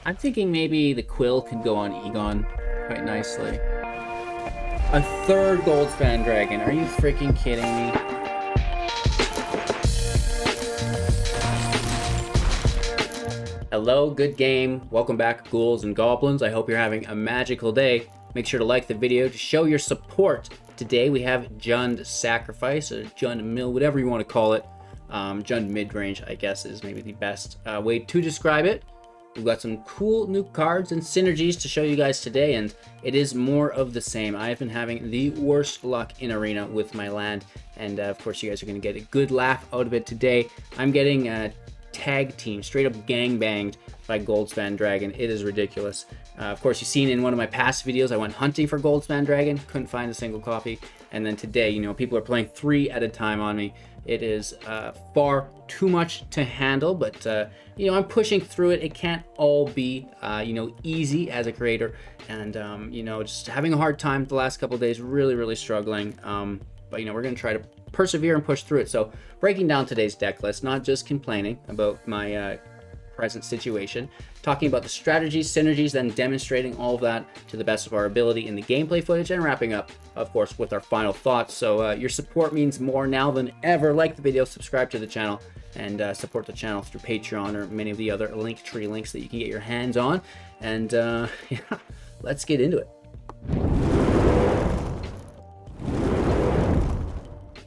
I'm thinking maybe the Quill could go on Egon quite nicely. A third Goldspan Dragon. Are you freaking kidding me? Hello, good game. Welcome back, ghouls and goblins. I hope you're having a magical day. Make sure to like the video to show your support. Today we have JUND Sacrifice, or JUND Mill, whatever you want to call it. JUND Midrange, I guess, is maybe the best way to describe it. We've got some cool new cards and synergies to show you guys today, and it is more of the same. I've been having the worst luck in Arena with my land, and of course you guys are going to get a good laugh out of it today. I'm getting tag team, straight up gang banged by Goldspan Dragon. It is ridiculous. Of course, you've seen in one of my past videos, I went hunting for Goldspan Dragon, couldn't find a single copy. And then today, you know, people are playing 3 at a time on me. It is far too much to handle, but you know, I'm pushing through it. It can't all be, you know, easy as a creator, and you know, just having a hard time the last couple of days, really struggling. But you know, we're gonna try to persevere and push through it. So breaking down today's deck list, not just complaining about my present situation, talking about the strategies, synergies, then demonstrating all of that to the best of our ability in the gameplay footage, and wrapping up, of course, with our final thoughts. So your support means more now than ever. Like the video, subscribe to the channel, and support the channel through Patreon or many of the other Linktree links that you can get your hands on. And yeah, let's get into it.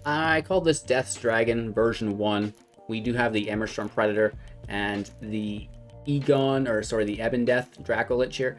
I call this Death's Dragon version 1. We do have the Immersturm Predator and the Egon, or sorry, the Ebondeath Dracolich here.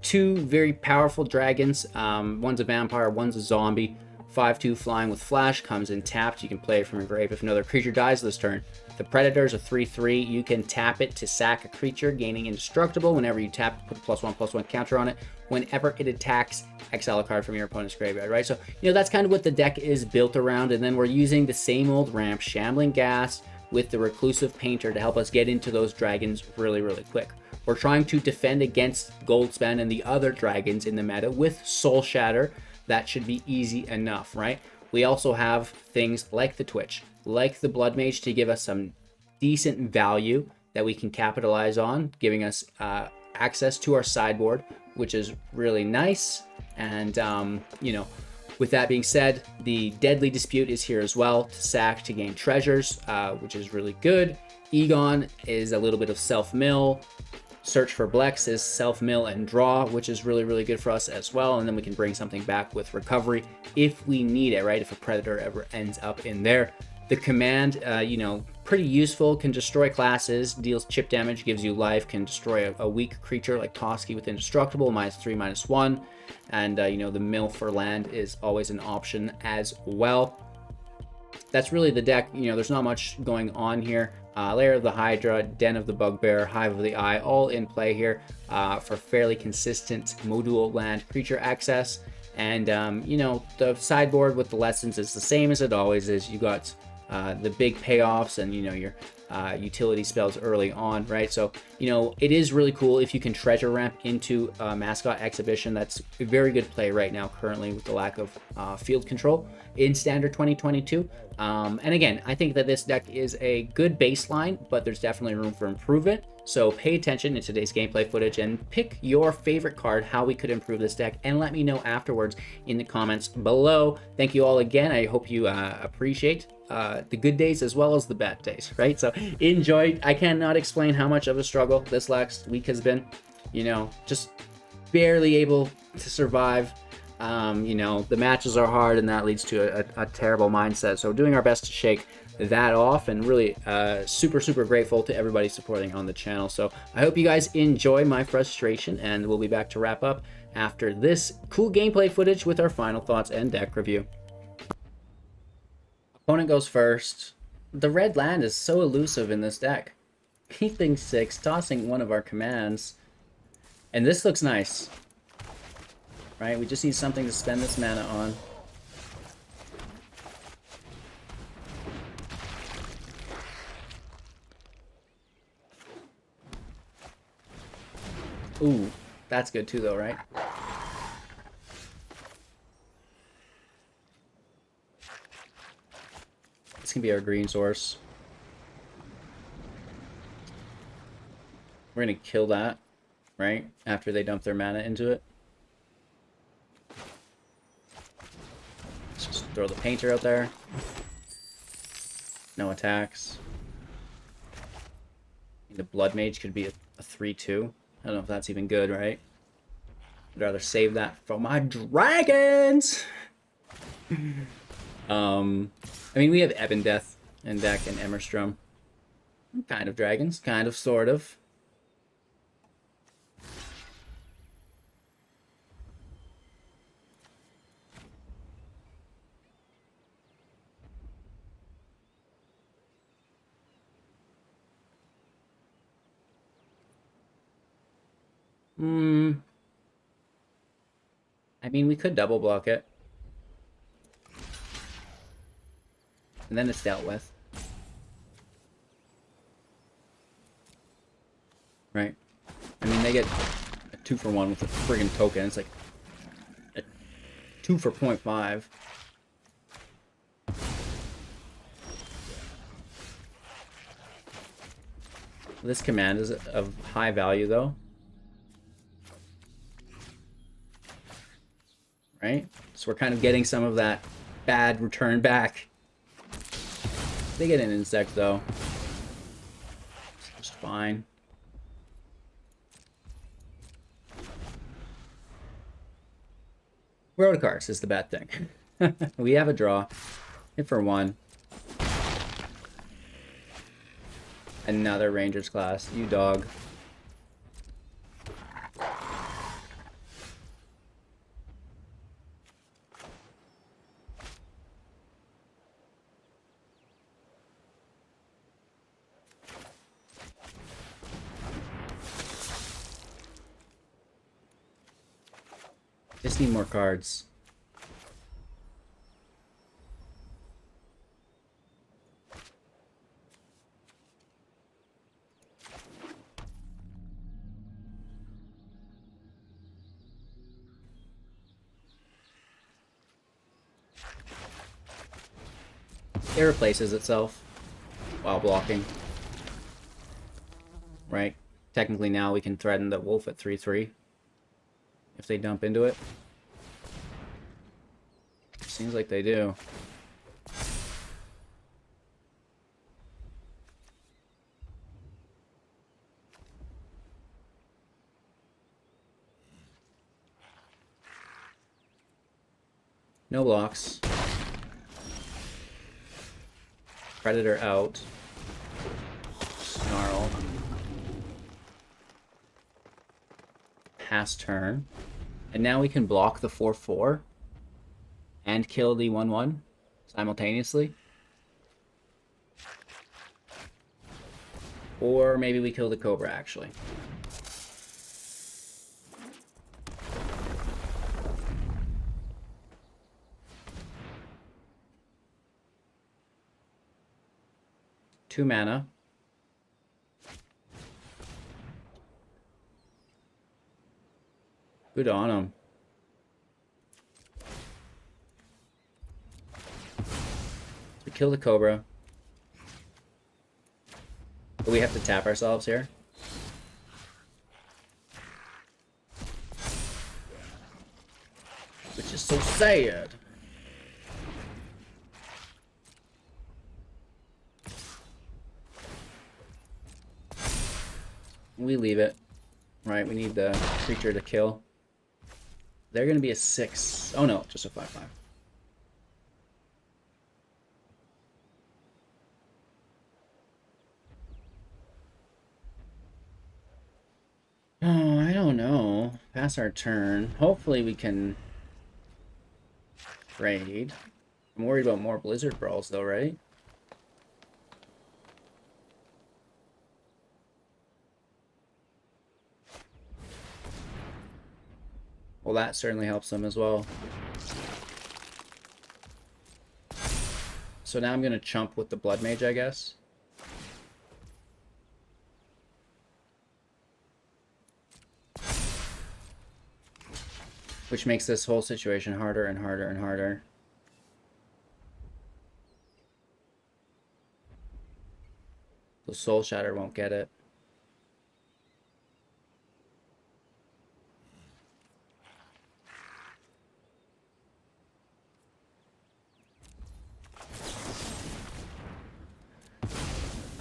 2 very powerful dragons. One's a vampire, one's a zombie. 5/2 flying with flash, comes in tapped. You can play it from your grave if another creature dies this turn. The Predator is a 3/3. You can tap it to sack a creature, gaining indestructible. Whenever you tap, put a +1/+1 counter on it. Whenever it attacks, exile a card from your opponent's graveyard, right? So, you know, that's kind of what the deck is built around. And then we're using the same old ramp, Shambling Ghast, with the Reclusive Painter to help us get into those dragons really quick. We're trying to defend against Goldspan and the other dragons in the meta with Soul Shatter. That should be easy enough, right? We also have things like the Twitch, like the Bloodmage, to give us some decent value that we can capitalize on, giving us access to our sideboard, which is really nice. And you know, with that being said, the Deadly Dispute is here as well to sack to gain treasures, which is really good. Egon is a little bit of self-mill. Search for Blex is self-mill and draw, which is really good for us as well. And then we can bring something back with recovery if we need it, right? If a Predator ever ends up in there. The command, you know, pretty useful, can destroy classes, deals chip damage, gives you life, can destroy a weak creature like Toski with indestructible, -3/-1. And, you know, the mill for land is always an option as well. That's really the deck. You know, there's not much going on here. Lair of the Hydra, Den of the Bugbear, Hive of the Eye, all in play here for fairly consistent module land creature access. And, you know, the sideboard with the lessons is the same as it always is. You got the big payoffs and, you know, your utility spells early on, right? So, you know, it is really cool if you can treasure ramp into Mascot Exhibition. That's a very good play right now, currently, with the lack of field control in Standard 2022. And again, I think that this deck is a good baseline, but there's definitely room for improvement. So pay attention in today's gameplay footage and pick your favorite card, how we could improve this deck, and let me know afterwards in the comments below. Thank you all again. I hope you appreciate the good days as well as the bad days, right? So enjoy. I cannot explain how much of a struggle this last week has been. You know, just barely able to survive. You know, the matches are hard, and that leads to a terrible mindset. So doing our best to shake that off, and really super grateful to everybody supporting on the channel. So I hope you guys enjoy my frustration, and we'll be back to wrap up after this cool gameplay footage with our final thoughts and deck review. Opponent goes first. The red land is so elusive in this deck. He thinks 6, tossing one of our commands. And this looks nice. Right? We just need something to spend this mana on. Ooh, that's good too though, right? This can be our green source. We're gonna kill that, right? After they dump their mana into it. Let's just throw the painter out there. No attacks. The Bloodmage could be a 3/2. I don't know if that's even good, right? I'd rather save that for my dragons! I mean, we have Ebondeath in deck and Immersturm. Kind of dragons, kind of, sort of. I mean, we could double block it. And then it's dealt with. Right? I mean, they get a 2-for-1 with a friggin' token. It's like a 2 for 0.5. This command is of high value, though. Right? So we're kind of getting some of that bad return back. They get an insect, though. It's just fine. We're out of cards is the bad thing. We have a draw. Hit for 1. Another Ranger's class. You dog. Just need more cards. It replaces itself while blocking. Right? Technically now we can threaten the wolf at 3/3 if they dump into it. Seems like they do. No blocks. Predator out. Snarl. Pass turn. And now we can block the 4/4 and kill the 1/1 simultaneously. Or maybe we kill the Cobra, actually. Two mana. Good on him. We kill the Cobra. But we have to tap ourselves here. Which is so sad. We leave it. Right, we need the creature to kill. They're going to be a 6. Oh no, just a 5/5. Oh, I don't know. Pass our turn. Hopefully we can trade. I'm worried about more Blizzard Brawls though, right? Well, that certainly helps them as well. So now I'm going to chump with the Bloodmage, I guess. Which makes this whole situation harder and harder and harder. The Soul Shatter won't get it.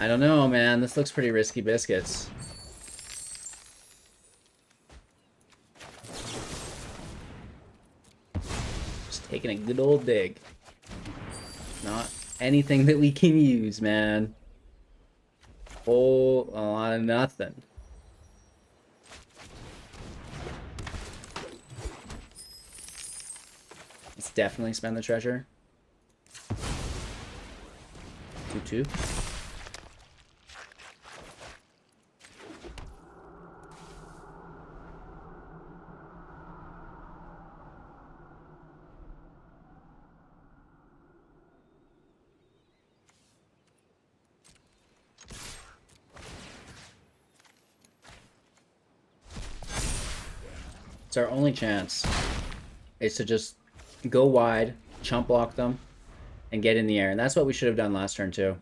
I don't know, man. This looks pretty risky biscuits. Just taking a good old dig. Not anything that we can use, man. Whole lot of nothing. Let's definitely spend the treasure. 2/2. It's our only chance is to just go wide, chump block them, and get in the air. And that's what we should have done last turn too.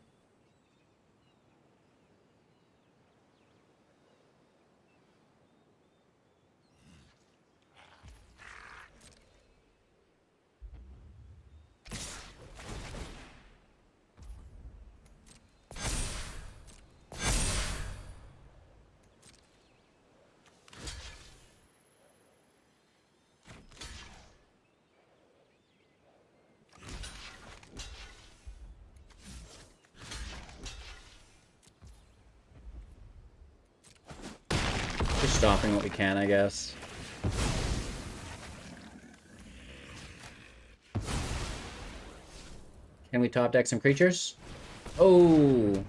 Just stopping what we can, I guess. Can we top deck some creatures? Oh!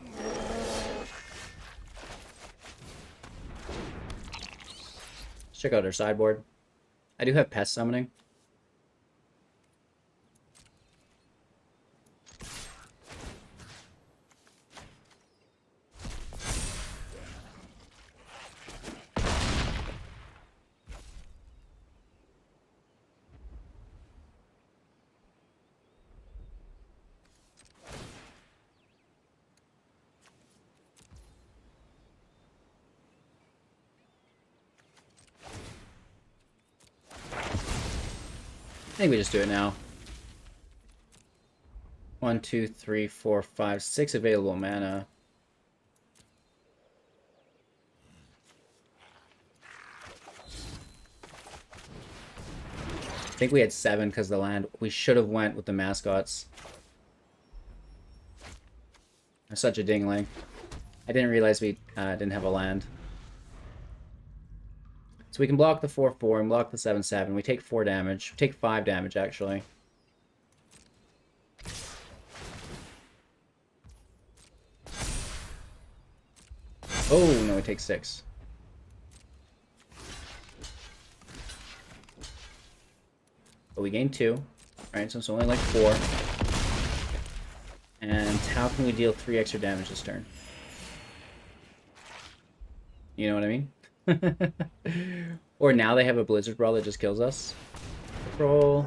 Let's check out our sideboard. I do have Pest summoning. I think we just do it now. 1, 2, 3, 4, 5, 6 available mana. I think we had 7 because of the land. We should have went with the mascots. I'm such a dingling. I didn't realize we didn't have a land. So we can block the 4/4 and block the 7/7. We take 4 damage. We take 5 damage, actually. Oh, no, we take 6. But we gain 2. Right, so it's only like 4. And how can we deal 3 extra damage this turn? You know what I mean? Or now they have a Blizzard Brawl that just kills us. Roll.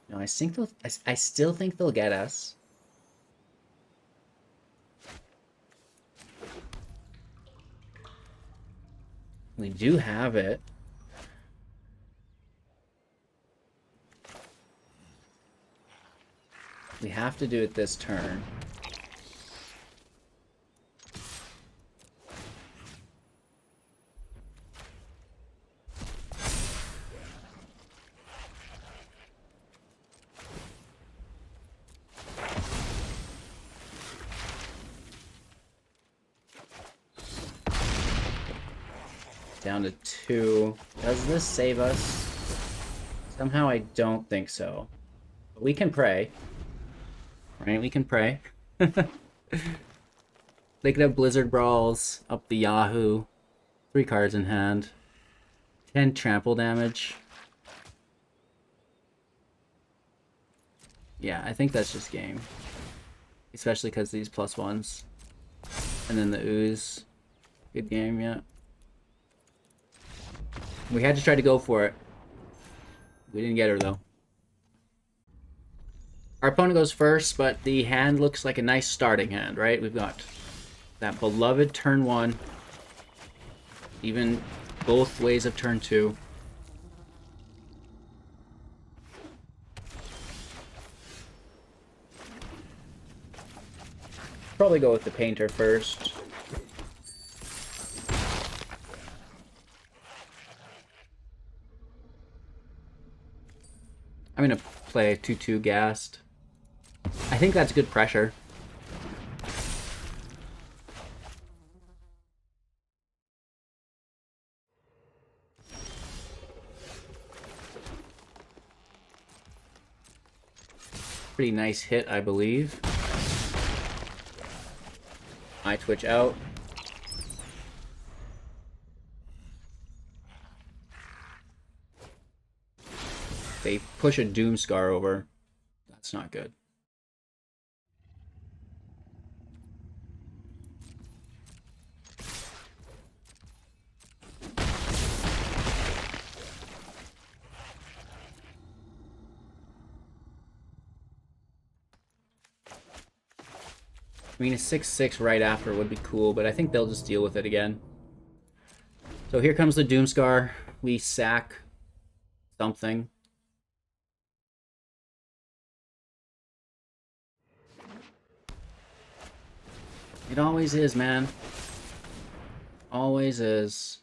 No, I think they'll. I still think they'll get us. We do have it. We have to do it this turn. Down to 2. Does this save us? Somehow I don't think so. But we can pray. Right, we can pray. They could have Blizzard Brawls up the Yahoo. 3 cards in hand. 10 trample damage. Yeah, I think that's just game. Especially because these +1s. And then the ooze. Good game, yeah. We had to try to go for it. We didn't get her, though. Our opponent goes first, but the hand looks like a nice starting hand, right? We've got that beloved turn 1. Even both ways of turn 2. Probably go with the Painter first. I'm gonna play a 2/2 Ghast. I think that's good pressure. Pretty nice hit, I believe. Eyetwitch out. They push a Doomscar over. That's not good. I mean, a 6/6 right after would be cool, but I think they'll just deal with it again. So here comes the Doomscar. We sack something. It always is, man. Always is.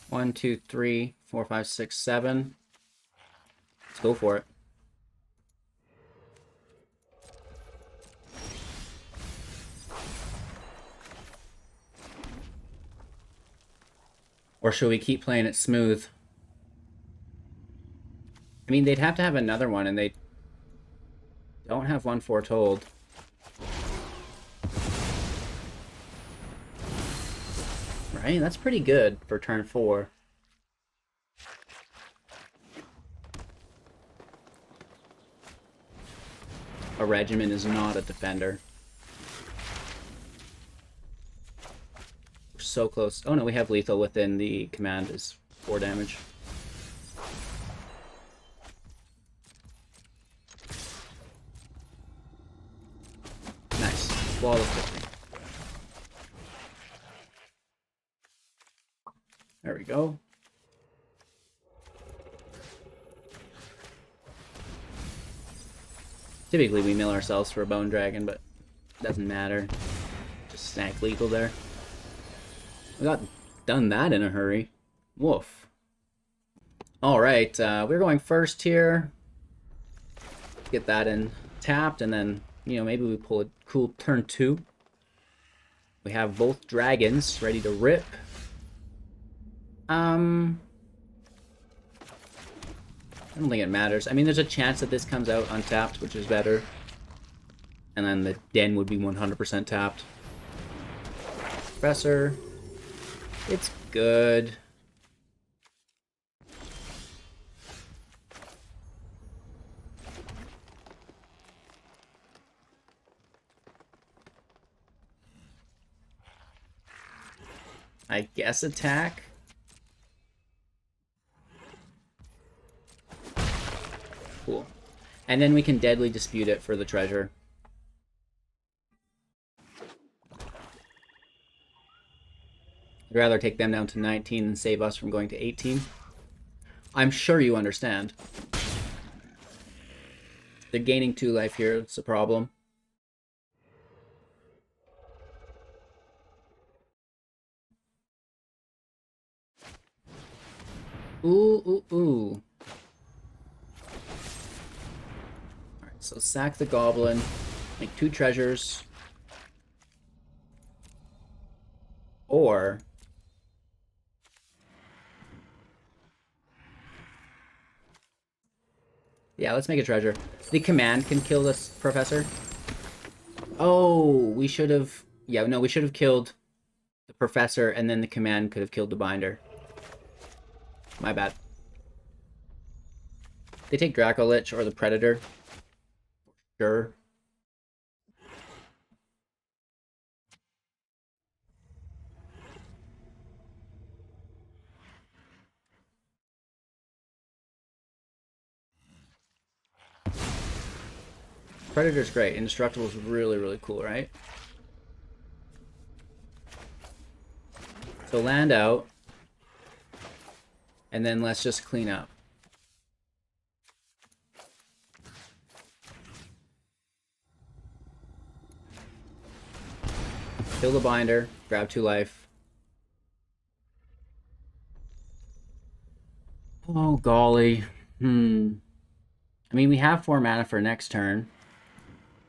One, two, three, four, five, six, seven. Let's go for it. Or should we keep playing it smooth? I mean, they'd have to have another one, and they don't have one foretold. Right? That's pretty good for turn 4. A regiment is not a defender. We're so close. Oh no, we have lethal within the command is 4 damage. Nice. Wall of 50. There we go. Typically we mill ourselves for a Bone Dragon, but it doesn't matter. Just snack lethal there. We got done that in a hurry. Woof. Alright, we're going first here. Get that in tapped, and then, you know, maybe we pull a cool turn 2. We have both dragons ready to rip. I don't think it matters. I mean, there's a chance that this comes out untapped, which is better. And then the den would be 100% tapped. Professor. It's good. I guess attack. Cool. And then we can deadly dispute it for the treasure. I'd rather take them down to 19 than save us from going to 18. I'm sure you understand. They're gaining 2 life here, it's a problem. Ooh, ooh, ooh. Alright, so sack the goblin, make 2 treasures. Or yeah, let's make a treasure. The command can kill this professor. Oh, we should have... Yeah, no, we should have killed the professor, and then the command could have killed the binder. My bad. They take Dracolich or the Predator. Sure. Predator's great. Indestructible is really, really cool, right? So land out. And then let's just clean up. Kill the binder, grab 2 life. Oh, golly. I mean, we have 4 mana for next turn.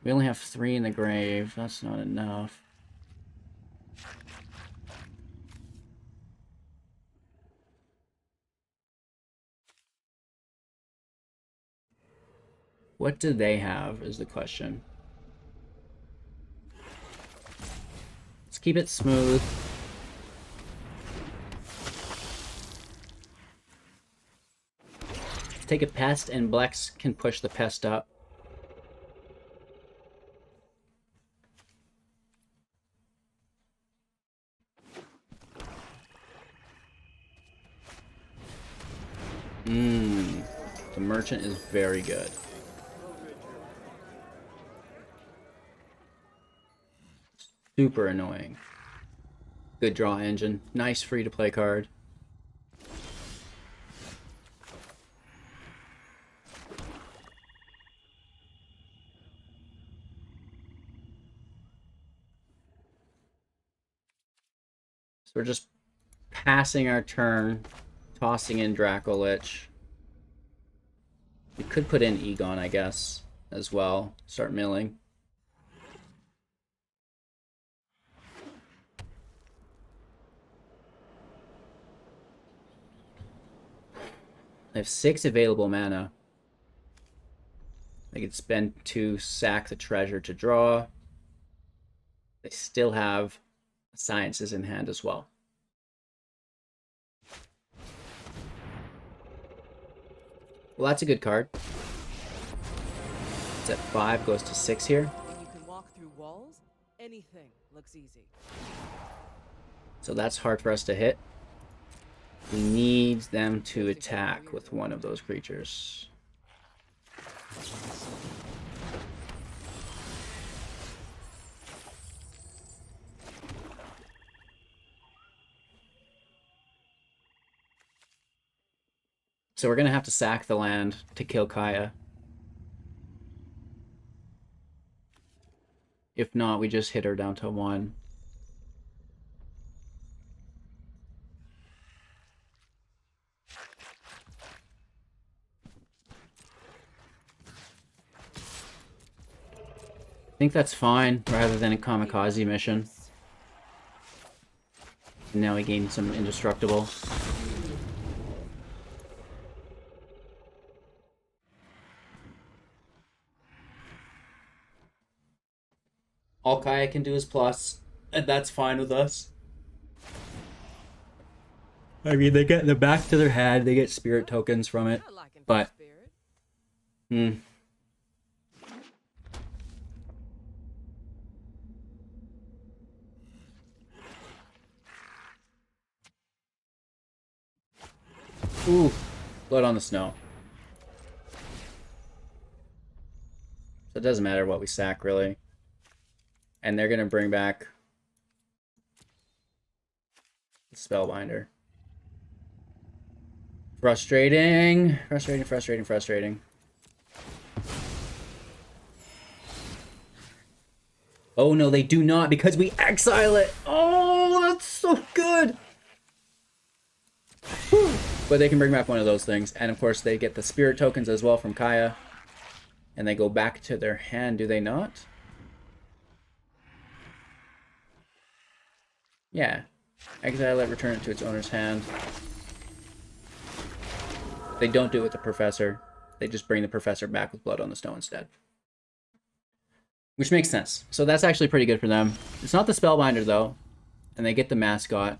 We only have 3 in the grave. That's not enough. What do they have is the question. Let's keep it smooth. Let's take a Pest, and Blex can push the Pest up. The Merchant is very good. Super annoying. Good draw engine. Nice free-to-play card. So we're just passing our turn, tossing in Dracolich. We could put in Egon, I guess, as well. Start milling. They have 6 available mana. They could spend 2, sack the treasure to draw. They still have Sciences in hand as well. Well, that's a good card. It's at 5, goes to 6 here. When you can walk through walls, anything looks easy. So that's hard for us to hit. We need them to attack with one of those creatures. So we're going to have to sack the land to kill Kaya. If not, we just hit her down to 1. I think that's fine, rather than a kamikaze mission. And now we gain some indestructible. All Kaya can do is plus, and that's fine with us. I mean, they get the back to their hand, they get spirit tokens from it, but... Ooh, blood on the snow. So it doesn't matter what we sack, really. And they're going to bring back the Spellbinder. Frustrating. Frustrating, frustrating, frustrating. Oh no, they do not, because we exile it! Oh, that's so good! Whew. But they can bring back one of those things. And of course, they get the spirit tokens as well from Kaya. And they go back to their hand, do they not? Yeah. Exile it, return it to its owner's hand. They don't do it with the Professor. They just bring the Professor back with blood on the snow instead. Which makes sense. So that's actually pretty good for them. It's not the Spellbinder, though. And they get the Mascot.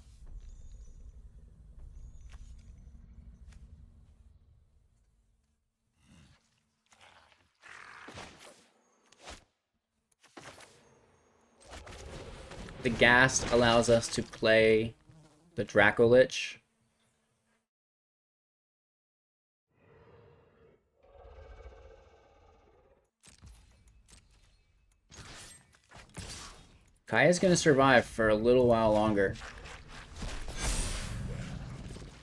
The Ghast allows us to play the Dracolich. Kaya's going to survive for a little while longer.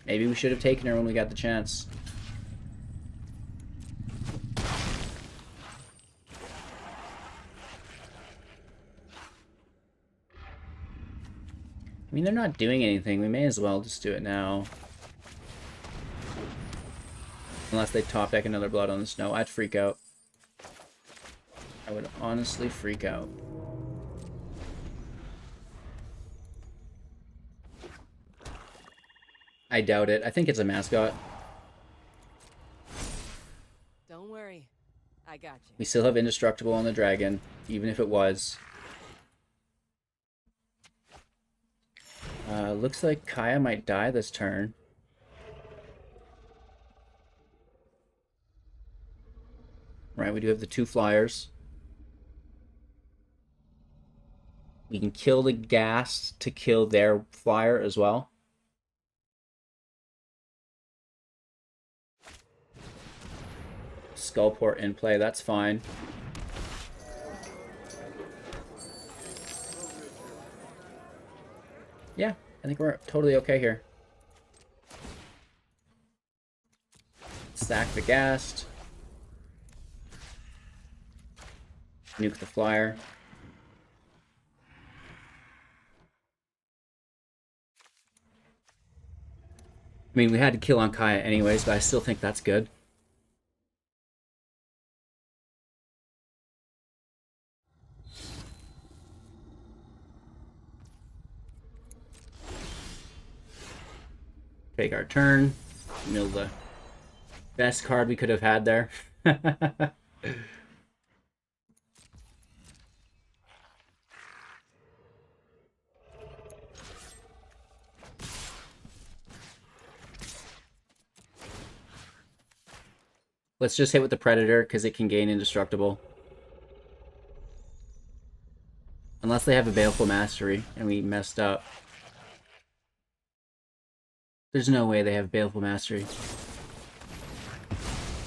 Maybe we should have taken her when we got the chance. I mean, they're not doing anything. We may as well just do it now. Unless they top deck another Blood on the Snow. I'd freak out. I would honestly freak out. I doubt it. I think it's a mascot. Don't worry. I got you. We still have Indestructible on the dragon, even if it was. Looks like Kaya might die this turn. Right, we do have the 2 flyers. We can kill the Ghast to kill their flyer as well. Skullport in play, that's fine. Yeah, I think we're totally okay here. Sack the Ghast. Nuke the flyer. I mean, we had to kill on Kaya anyways, but I still think that's good. Take our turn. Mill the best card we could have had there. Let's just hit with the Predator, because it can gain Indestructible. Unless they have a Baleful Mastery, and we messed up. There's no way they have Baleful Mastery.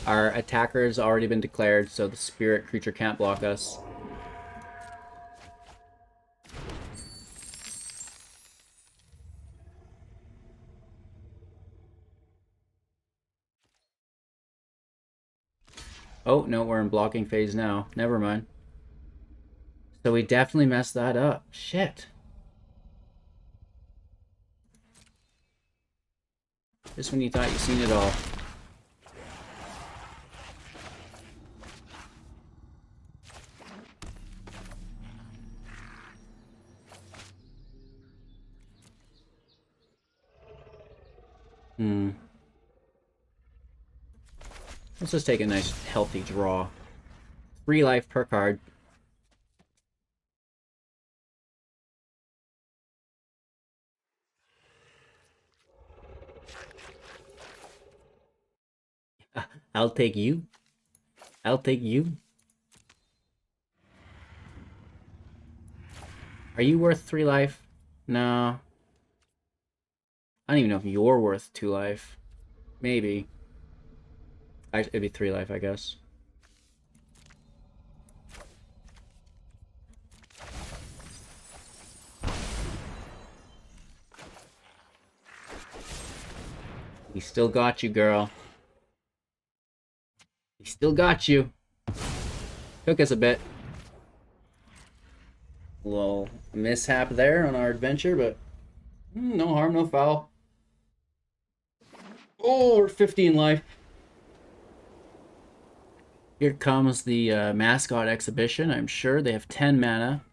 Our attacker has already been declared, so the spirit creature can't block us. Oh, no, we're in blocking phase now. Never mind. So we definitely messed that up. Shit. Just when you thought you'd seen it all. Let's just take a nice healthy draw. 3 life per card. I'll take you. I'll take you. Are you worth 3 life? No. I don't even know if you're worth 2 life. Maybe. It'd be 3 life, I guess. We still got you, girl. We still got you. Took us a bit. A little mishap there on our adventure, but no harm, no foul. Oh, we're 15 life. Here comes the mascot exhibition. I'm sure they have 10 mana.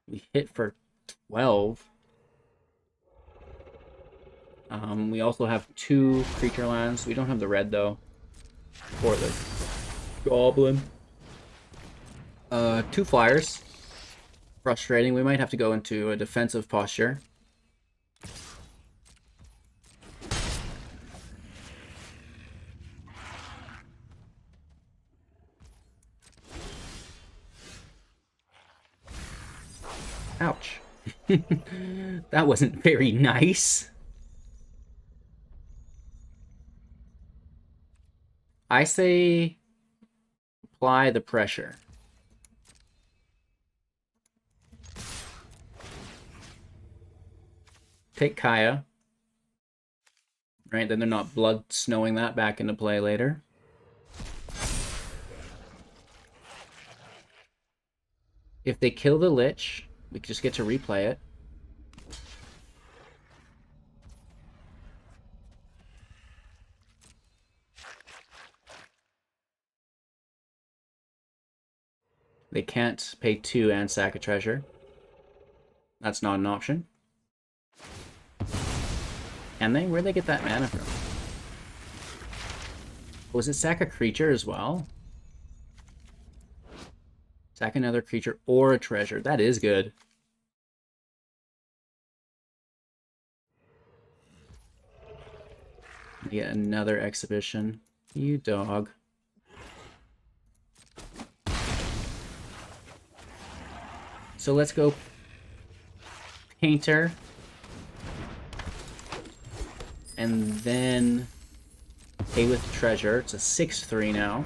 We hit for 12. We also have 2 creature lands. We don't have the red though. For the goblin. 2 flyers. Frustrating. We might have to go into a defensive posture. Ouch. That wasn't very nice. I say apply the pressure. take Kaya. Right, then they're not blood snowing that back into play later. If they kill the Lich, we just get to replay it. They can't pay 2 and sack a treasure. That's not an option. Can they? Where'd they get that mana from? Was it sack a creature as well? Sack another creature or a treasure. That is good. Get another exhibition. You dog. So let's go Painter. And then pay with treasure. It's a 6/3 now.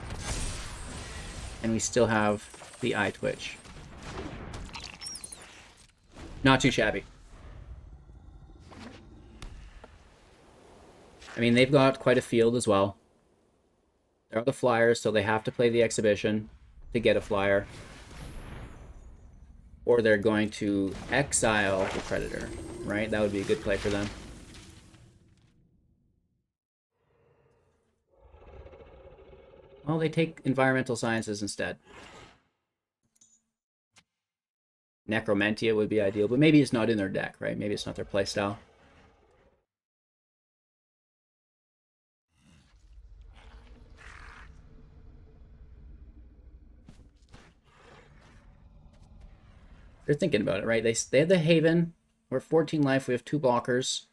And we still have the Eyetwitch. Not too shabby. I mean, they've got quite a field as well. There are the flyers, so they have to play the exhibition to get a flyer. Or they're going to exile the Predator, right? That would be a good play for them. Well, they take environmental sciences instead. Necromantia would be ideal, but maybe it's not in their deck, right? Maybe it's not their playstyle. They're thinking about it, right? They have the Haven. We're 14 life. We have 2 blockers.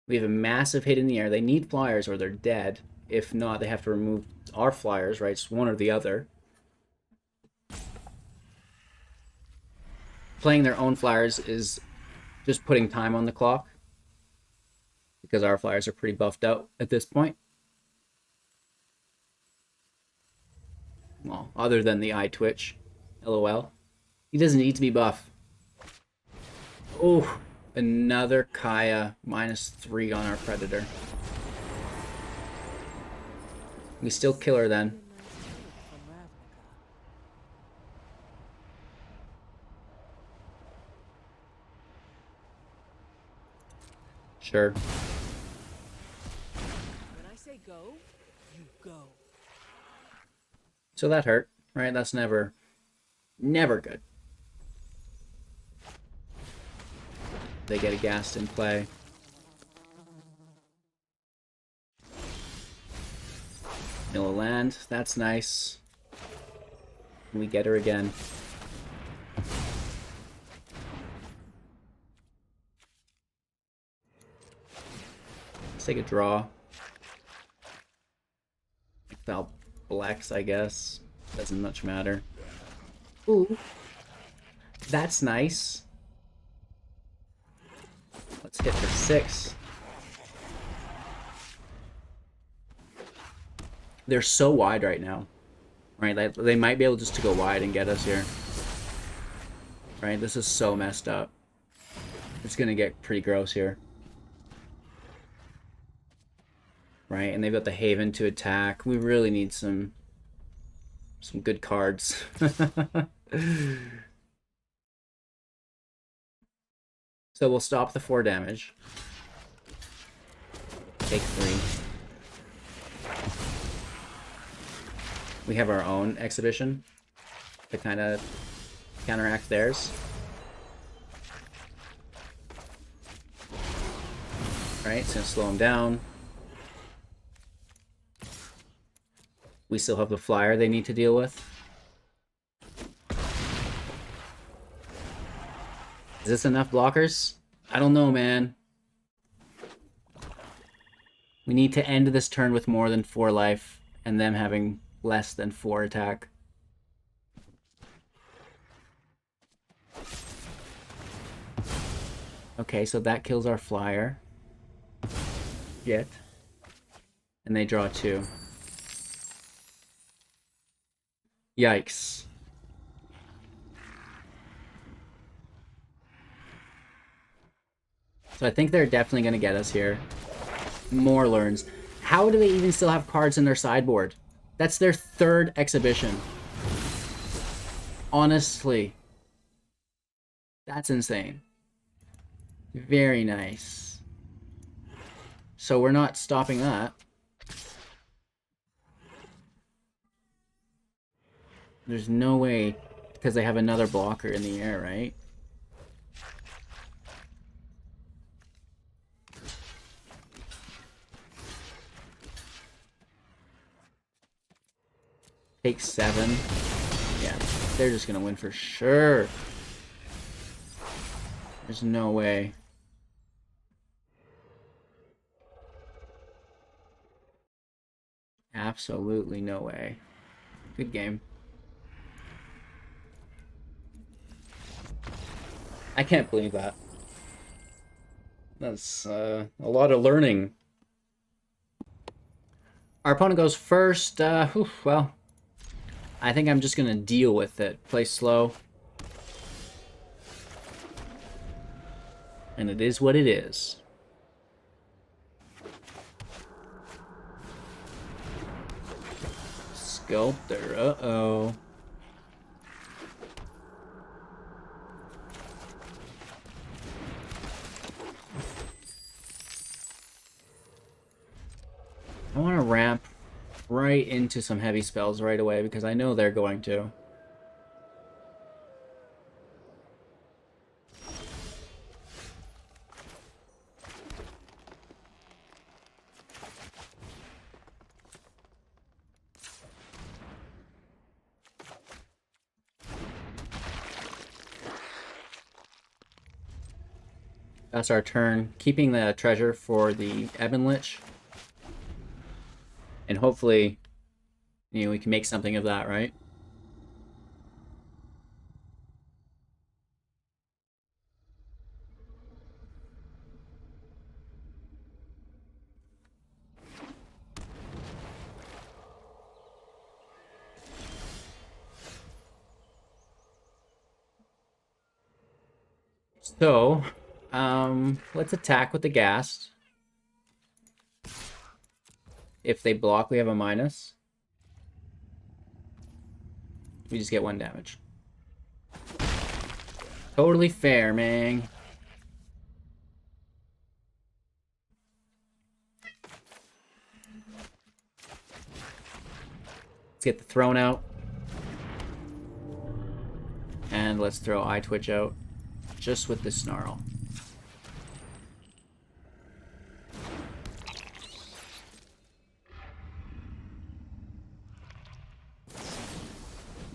We have a massive hit in the air. They need flyers or they're dead. If not, they have to remove our flyers, right? It's one or the other. Playing their own flyers is just putting time on the clock because our flyers are pretty buffed out at this point. Well, other than the Eyetwitch. LOL. He doesn't need to be buff. Oh, another Kaya -3 on our Predator. We still kill her then. Sure. When I say go, you go. So that hurt, right? That's never good. They get a Ghast in play. Mill a land, that's nice. And we get her again. Let's take a draw. Without Blex, I guess. Doesn't much matter. Ooh. That's nice. Let's hit for 6. They're so wide right now. Right? They might be able just to go wide and get us here. Right? This is so messed up. It's gonna get pretty gross here. Right? And they've got the Haven to attack. We really need some good cards. So we'll stop the 4 damage. Take 3. We have our own exhibition to kind of counteract theirs. Right, it's gonna slow them down. We still have the flyer they need to deal with. Is this enough blockers? I don't know, man. We need to end this turn with more than 4 life and them having less than 4 attack. Okay, so that kills our flyer. Yet. And they draw 2. Yikes. So I think they're definitely going to get us here. More learns. How do they even still have cards in their sideboard? That's their third exhibition. Honestly. That's insane. Very nice. So we're not stopping that. There's no way, because they have another blocker in the air, right? Take 7. Yeah, they're just gonna win for sure. There's no way. Absolutely no way. Good game. I can't believe that. That's a lot of learning. Our opponent goes first. Well, I think I'm just going to deal with it. Play slow. And it is what it is. Sculptor, uh-oh. I want to ramp right into some heavy spells right away because I know they're going to. That's our turn. Keeping the treasure for the Ebondeath. And hopefully, you know, we can make something of that, right? So, let's attack with the Ghast. If they block, we have a minus. We just get 1 damage. Totally fair, man. Let's get the throne out. And let's throw Eyetwitch out. Just with the Snarl.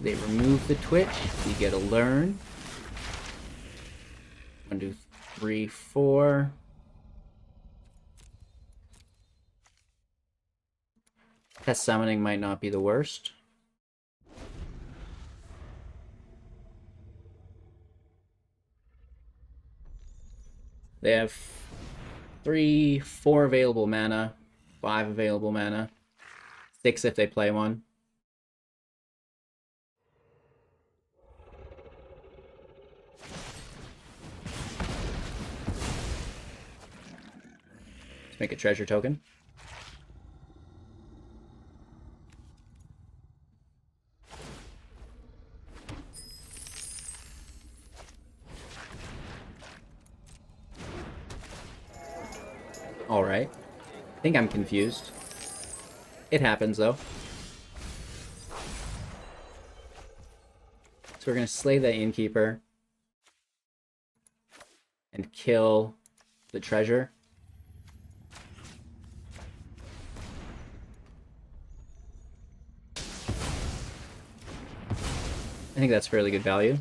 They remove the Twitch. We get a learn. 1, 2, 3, 4. Test summoning might not be the worst. They have 3, 4 available mana, 5 available mana, 6 if they play one. Let's make a treasure token. Alright. I think I'm confused. It happens, though. So we're going to slay the Innkeeper. And kill the treasure. I think that's fairly good value.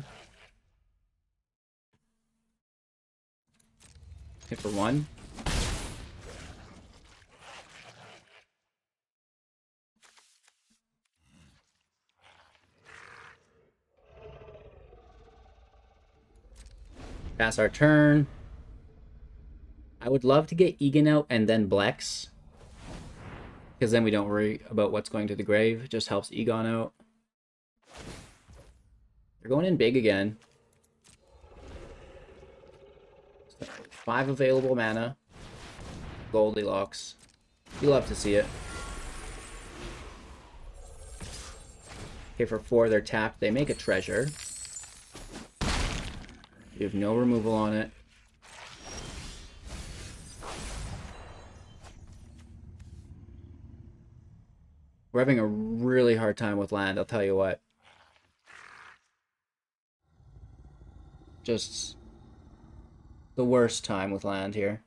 Hit for 1. Pass our turn. I would love to get Egon out and then Blex. Because then we don't worry about what's going to the grave. It just helps Egon out. They're going in big again. 5 available mana. Goldilocks. You love to see it. Okay, for 4 they're tapped. They make a treasure. You have no removal on it. We're having a really hard time with land, I'll tell you what. Just the worst time with land here.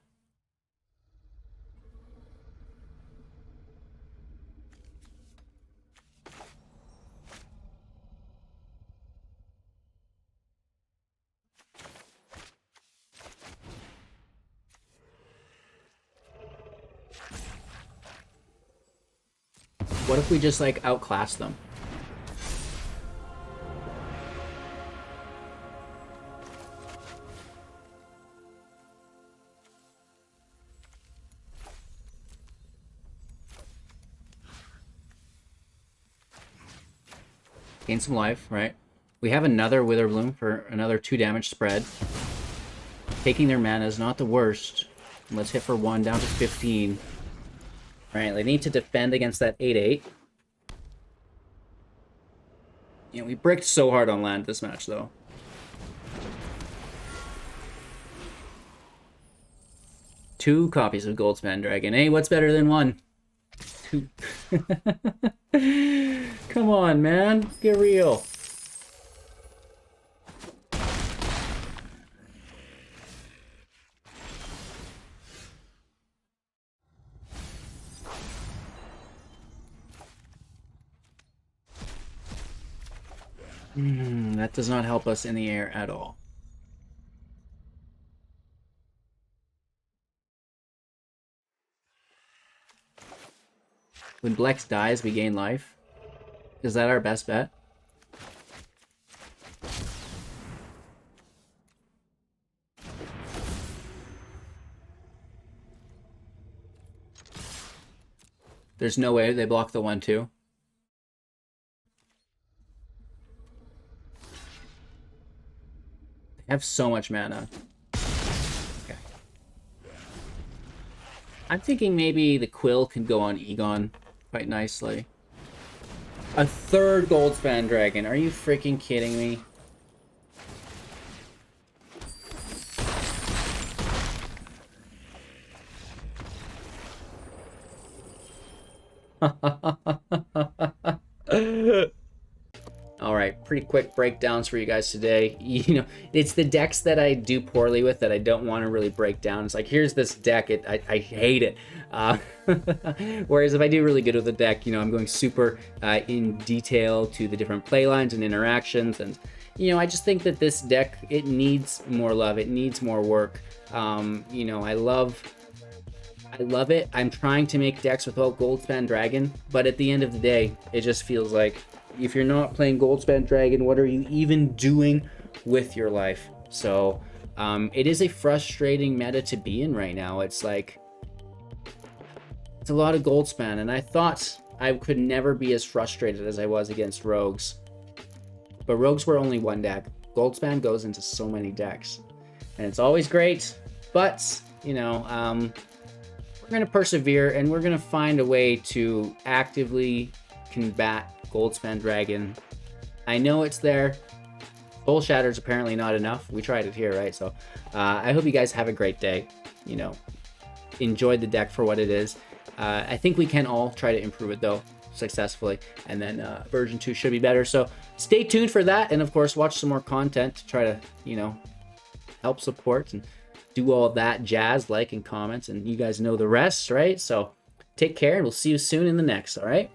What if we just, like, outclass them? Gain some life, right? We have another Witherbloom for another 2 damage spread. Taking their mana is not the worst. Let's hit for 1 down to 15. Right, they need to defend against that 8/8. You know, we bricked so hard on land this match, though. Two copies of Goldspan Dragon. Hey, what's better than 1? 2. Come on, man. Get real. That does not help us in the air at all. When Blex dies, we gain life. Is that our best bet? There's no way they block the 1/2. They have so much mana. Okay. I'm thinking maybe the Quill can go on Egon quite nicely. A 3rd Goldspan Dragon. Are you freaking kidding me? All right, pretty quick breakdowns for you guys today. You know, it's the decks that I do poorly with that I don't want to really break down. It's like, here's this deck, I hate it. Whereas if I do really good with the deck, you know, I'm going super in detail to the different playlines and interactions. And, you know, I just think that this deck, it needs more love. It needs more work. You know, I love it. I'm trying to make decks without Goldspan Dragon, but at the end of the day, it just feels like if you're not playing Goldspan Dragon, what are you even doing with your life? So it is a frustrating meta to be in right now. It's like, it's a lot of Goldspan, and I thought I could never be as frustrated as I was against Rogues. But Rogues were only one deck. Goldspan goes into so many decks, and it's always great, but, you know, we're going to persevere, and we're going to find a way to actively combat Goldspan Dragon. I know it's there. Soul Shatter is apparently not enough. We tried it here, right? So I hope you guys have a great day. You know, enjoyed the deck for what it is. I think we can all try to improve it, though, successfully. And then version 2 should be better. So stay tuned for that. And, of course, watch some more content to try to, you know, help support and do all that jazz, like and comments. And you guys know the rest, right? So take care, and we'll see you soon in the next, all right?